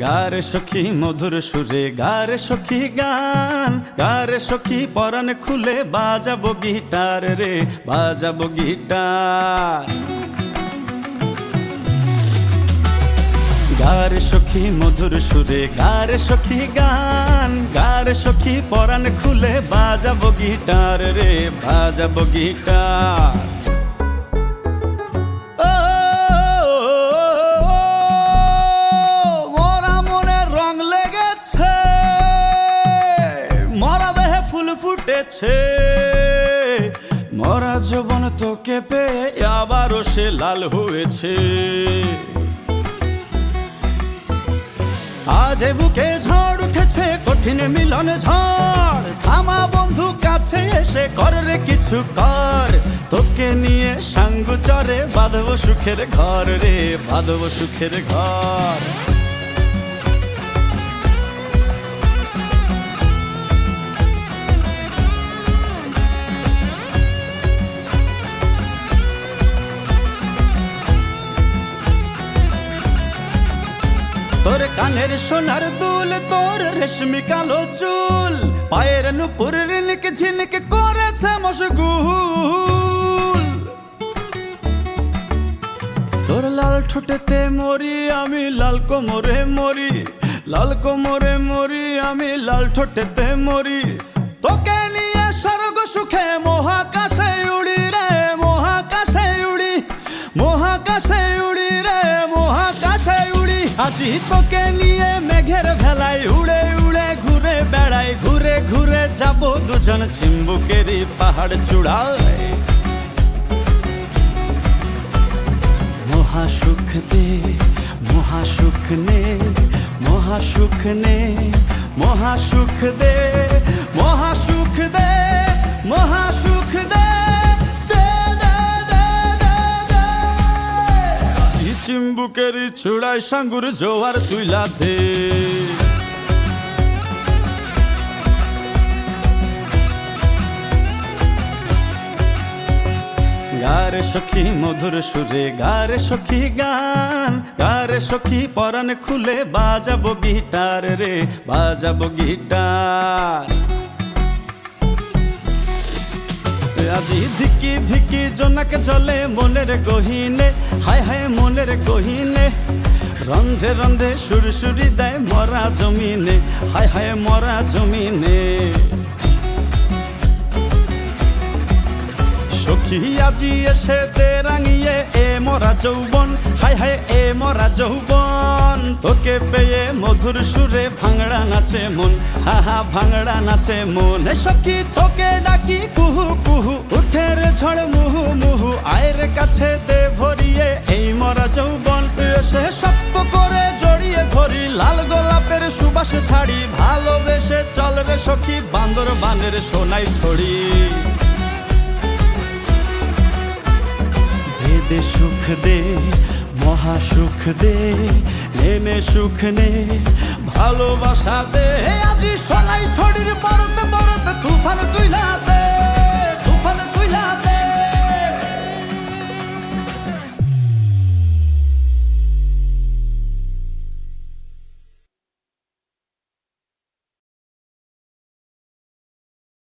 গারে সখী মধুর সুরে গারে সখী গান, গারে সখী পরাণ খুলে বাজাবো গিটার রে, বাজাবো গিটার। গারে সখী মধুর সুরে গারে সখী গান, গারে সখী পরাণ খুলে বাজাবো গিটার রে, বাজাবো গিটার। মরা মনে রং লেগেছে, মরা দেহে ফুল ফুটেছে, মরা যৌবন তোকে পেয়ে আবারও সে লাল হয়েছে। আজ বুকে ঝড় উঠেছে, কঠিন মিলন ঝড়, থামা বন্ধু কাছে এসে কর রে কিছু কর। তোকে নিয়ে সাঙ্গু চরে বাঁধবো সুখের ঘর রে, বাঁধবো সুখের ঘর। তোর কানের সোনার দুল, তোর রেশমি কালো চুল, পায়ের নুপুর রিনকে ঝিনকে করেছে মশগুল। তোর লাল ঠোঁটেতে মরি আমি, লাল কোমরে মরি, লাল কোমরে মরি আমি, লাল ঠোঁটেতে মরি। তোকে নিয়ে স্বর্গ সুখে মহাকাশে উড়ি রে, মহাকাশে উড়ি, মহাকাশে উড়ি রে, মহাকাশে উড়ি। আজি তোকে নিয়ে মেঘের ভেলায় উড়ে উড়ে ঘুরে বেড়াই, ঘুরে ঘুরে যাবো দুজন চিম্বুকেরই পাহাড় চূড়ায়। মহাসুখ দে মহাসুখ নে, মহাসুখ নে, মহাসুখ দে, মহাসুখ দে, মহাসুখ দে। চিম্বুকেরই চূড়ায় সাঙ্গুর জোয়ার তুইলা দে। গারে সখী মধুর সুরে গারে সখী গান, গারে সখী পরাণ খুলে বাজাবো গিটার রে, বাজাবো গিটার। আজি ধিকি ধিকি জোনাক জলে মনের গহিনে, হায় হায় মনের গহিনে। রন্ধ্রে রন্ধ্রে সুরসুরি দেয় মরা জমিনে, হায় হায় মরা জমিনে। সখী আজি এসে দে রাঙিয়ে এ মরা যৌবন, হায় হায় এ মরা যৌবন। তোকে পেয়ে মধুর সুরে ভাঙড়া নাচে মন, হা হা ভাঙড়া নাচে মন। সখী তোকে ডাকি কুহু কুহু, উঠে রে ঝড় মুহু মুহু। আয়ের কাছে দে ভরিয়ে এই মরা যৌবন, এসে শক্ত করে জড়িয়ে ধরি। লাল গোলাপের সুবাস ছাড়ি, ভালোবেসে চল রে সখী বান্দর বানের সোনাই ছড়ি। দে সুখ দে মহাসুখ দে, নে সুখ নে ভালোবাসা দে। আজি সোনাই ছড়ির বরতে বরতে তুফান তুইলা দে।